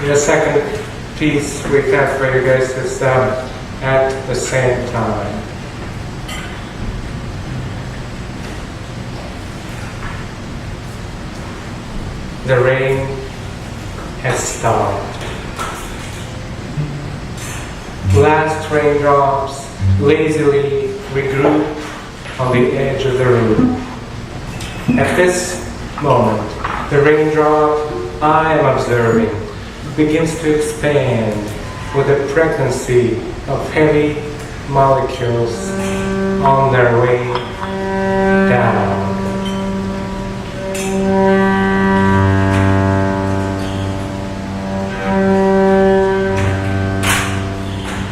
The second piece we have for you guys is At the Same Time. The rain has stopped. Last raindrops lazily regroup on the edge of the room. At this moment, the raindrop I am observing begins to expand with the pregnancy of heavy molecules on their way down.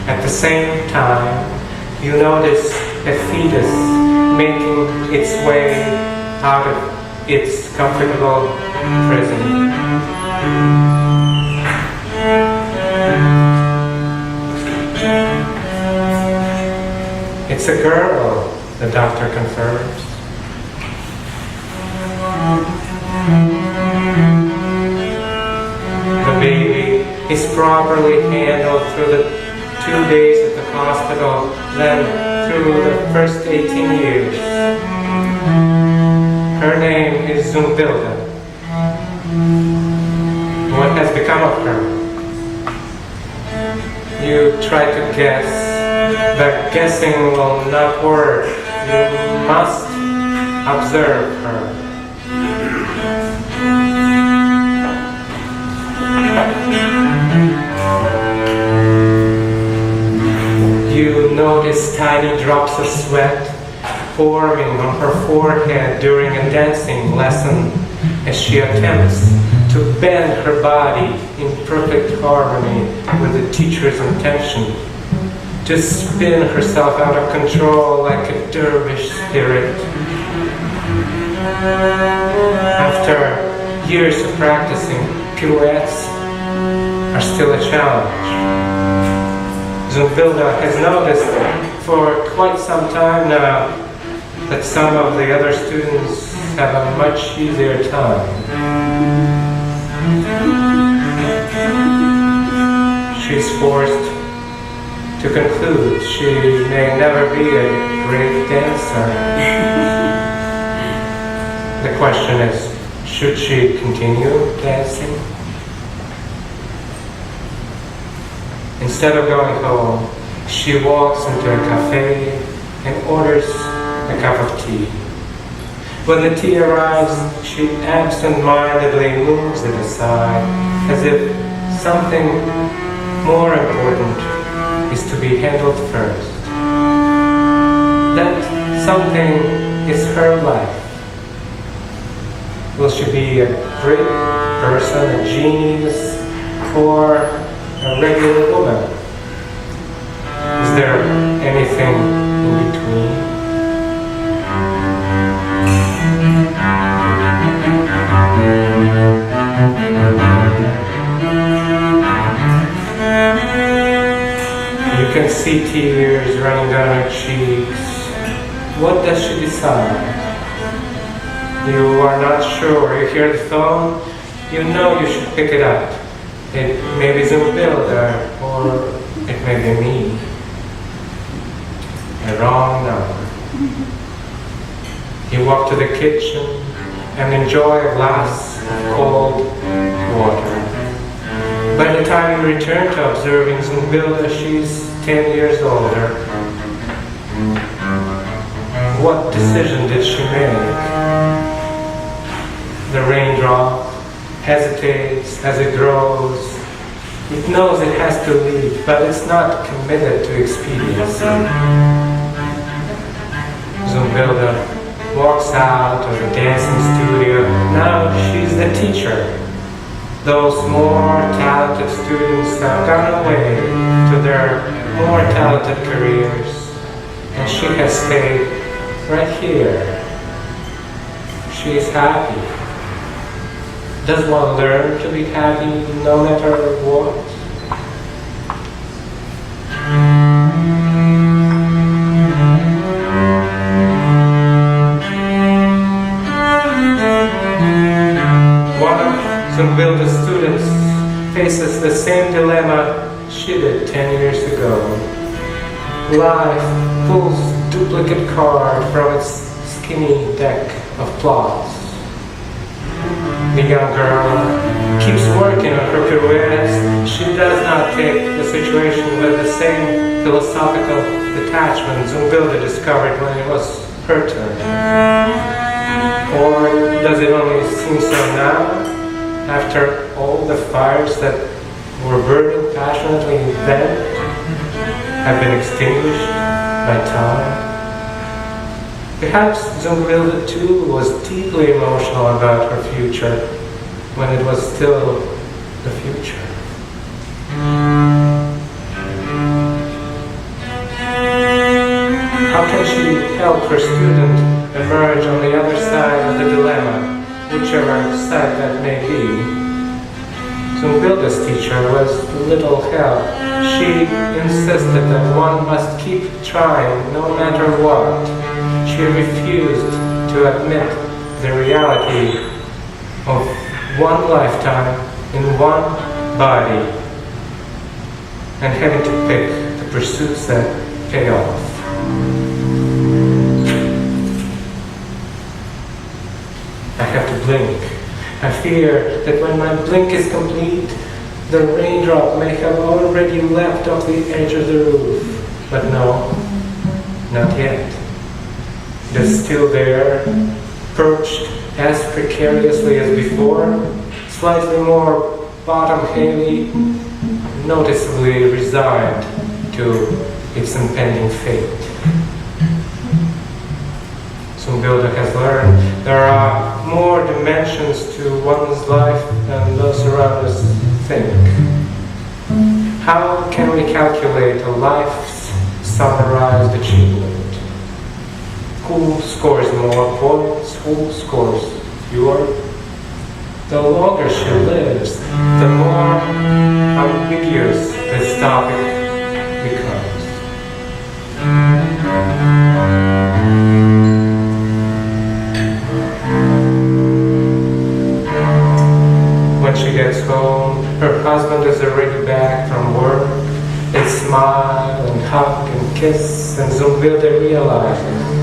At the same time, you notice a fetus making its way out of its comfortable prison. It's a girl, the doctor confirms. The baby is properly handled through the 2 days at the hospital, then through the first 18 years. Her name is Zumbilda. What has become of her? You try to guess, but guessing will not work. You must observe her. You notice tiny drops of sweat forming on her forehead during a dancing lesson as she attempts to bend her body in perfect harmony with the teacher's intention, to spin herself out of control like a dervish spirit. After years of practicing, pirouettes are still a challenge. Zumbilda has noticed for quite some time now that some of the other students have a much easier time. She's forced to conclude she may never be a great dancer. The question is, should she continue dancing? Instead of going home, she walks into a cafe and orders a cup of tea. When the tea arrives, she absent-mindedly moves it aside, as if something more important is to be handled first. That something is her life. Will she be a great person, a genius, or a regular woman? Is there anything in between? You can see tears running down her cheeks. What does she decide? You are not sure. You hear the phone, you know you should pick it up. It may be Zumbilda, or it may be me. A wrong number. You walk to the kitchen and enjoy a glass of cold water. By the time you return to observing Zumbilda, she's 10 years older. What decision did she make? The raindrop hesitates as it grows. It knows it has to leave, but it's not committed to expediency. Zumbilda walks out of the dancing studio. Now she's the teacher. Those more talented students have gone away to their more talented careers, and she has stayed right here. She is happy. Does one learn to be happy no matter what? One of Zumbilda's students faces the same dilemma she did 10 years ago. Life pulls duplicate card from its skinny deck of plots. The young girl keeps working on her pirouettes. She does not take the situation with the same philosophical detachment Zumbilda discovered when it was her turn. Or does it only seem so now, after all the fires that were burning passionately then have been extinguished by time? Perhaps Zumbilda too was deeply emotional about her future when it was still the future. How can she help her student emerge on the other side of the dilemma, whichever side that may be? Zumbilda's teacher was little help. She insisted that one must keep trying no matter what. She refused to admit the reality of one lifetime in one body and having to pick the pursuits that pay off. I have to blink. I fear that when my blink is complete, the raindrop may have already leapt off the edge of the roof. But no, not yet. It is still there, perched as precariously as before, slightly more bottom-heavy, noticeably resigned to its impending fate. Zumbilda has learned there are more dimensions to one's life than those around us think. How can we calculate a life's summarized achievement? Who scores more points? Who scores fewer? The longer she lives, the more ambiguous this topic becomes. When she gets home, her husband is already back from work. They smile and hug and kiss, and Zumbilda realizes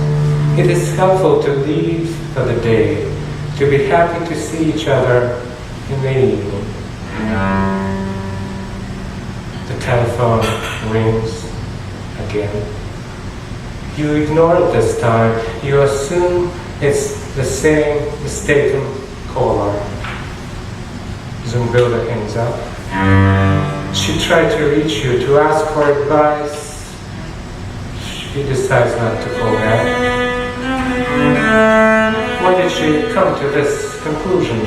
it is helpful to leave for the day, to be happy to see each other in the evening. The telephone rings again. You ignore it this time. You assume it's the same mistaken caller. Zumbilda hangs up. She tried to reach you to ask for advice. She decides not to call back. Why did she come to this conclusion?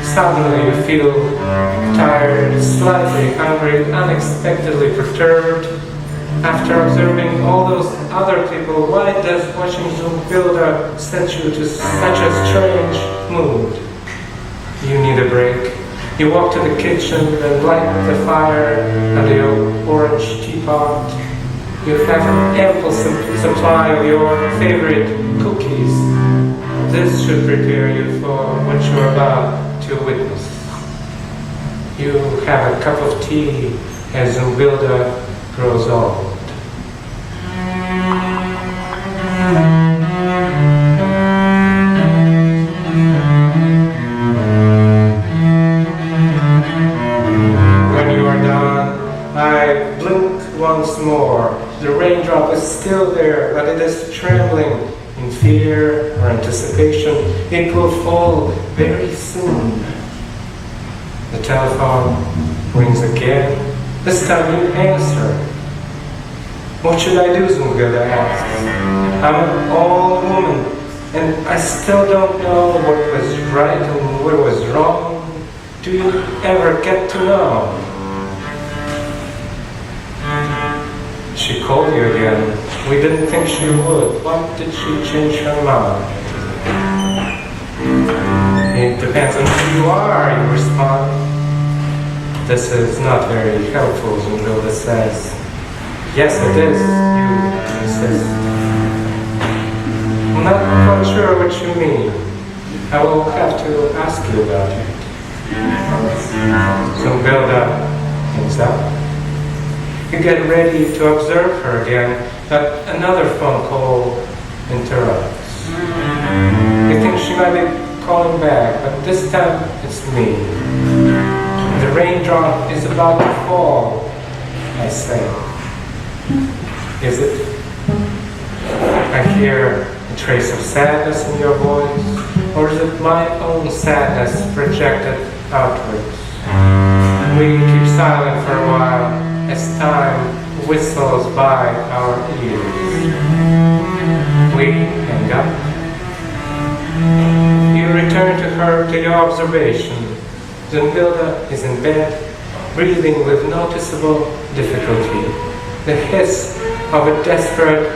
Suddenly you feel tired, slightly hungry, unexpectedly perturbed. After observing all those other people, why does watching Zumbilda set you to such a strange mood? You need a break. You walk to the kitchen and light the fire and the orange teapot. You have an ample supply of your favorite cookies. This should prepare you for what you're about to witness. You have a cup of tea as Zumbilda grows old. When you are done, I blink once more. The raindrop is still there, but it is trembling in fear or anticipation. It will fall very soon. The telephone rings again. This time you answer. What should I do, Zumbilda asks. I'm an old woman, and I still don't know what was right and what was wrong. Do you ever get to know? She called you again. We didn't think she would. Why did she change her mind? It depends on who you are, you respond. This is not very helpful, Zumbilda says. Yes, it is, you insist. I'm not quite sure what you mean. I will have to ask you about it. Zumbilda hangs up. You get ready to observe her again, but another phone call interrupts. You think she might be calling back, but this time it's me. The raindrop is about to fall, I say. Is it? I hear a trace of sadness in your voice, or is it my own sadness projected outwards? We keep silent for a while as time whistles by our ears. We hang up. You return to her, to your observation. Zumbilda is in bed, breathing with noticeable difficulty. The hiss of a desperate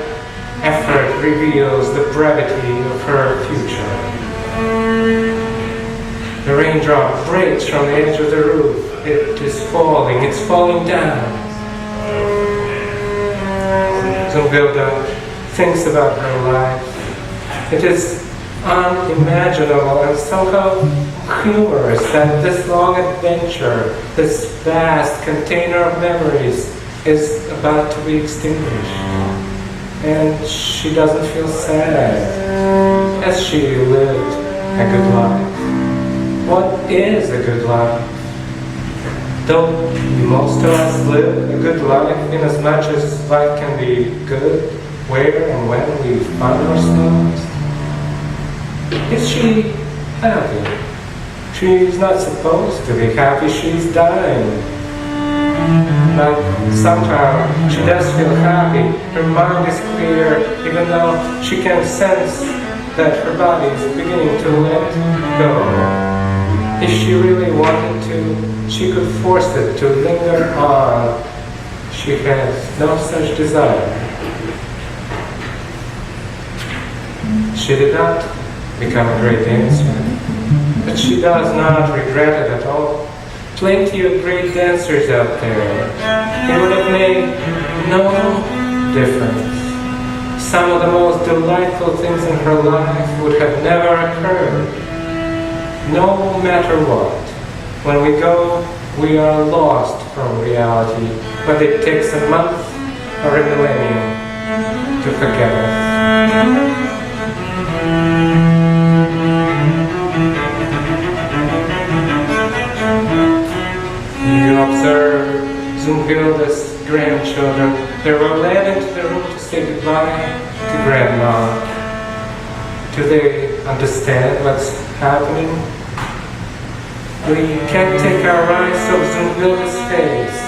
effort reveals the brevity of her future. The raindrop breaks from the edge of the roof. It is falling, it's falling down. Zumbilda thinks about her life. It is unimaginable and somehow humorous that this long adventure, this vast container of memories, is about to be extinguished. And she doesn't feel sad. Has she lived a good life? What is a good life? Don't most of us live a good life in as much as life can be good where and when we find ourselves? Is she happy? She's not supposed to be happy, she's dying. But somehow she does feel happy. Her mind is clear, even though she can sense that her body is beginning to let go. If she really wanted to, she could force it to linger on. She has no such desire. She did not become a great dancer, but she does not regret it at all. Plenty of great dancers out there. It would have made no difference. Some of the most delightful things in her life would have never occurred. No matter what, when we go, we are lost from reality, but it takes a month or a millennium to forget us. You observe Zumbilda's grandchildren. They were led into the room to say goodbye to Grandma. Do they understand what's happening? We can't take our eyes off Zumbilda's face.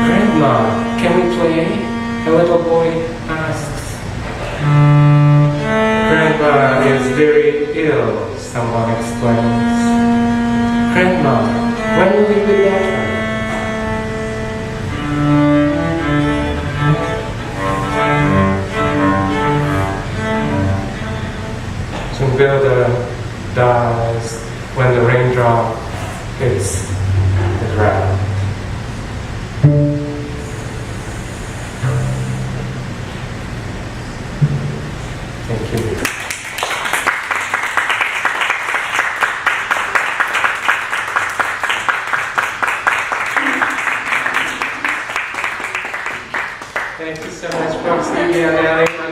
Grandma, can we play? A little boy asks. Grandma is very ill, someone explains. Grandma, when will we be better? Zumbilda dies when the raindrop hits the ground. Thank you. Thank you so much, folks. Eadie Anelli.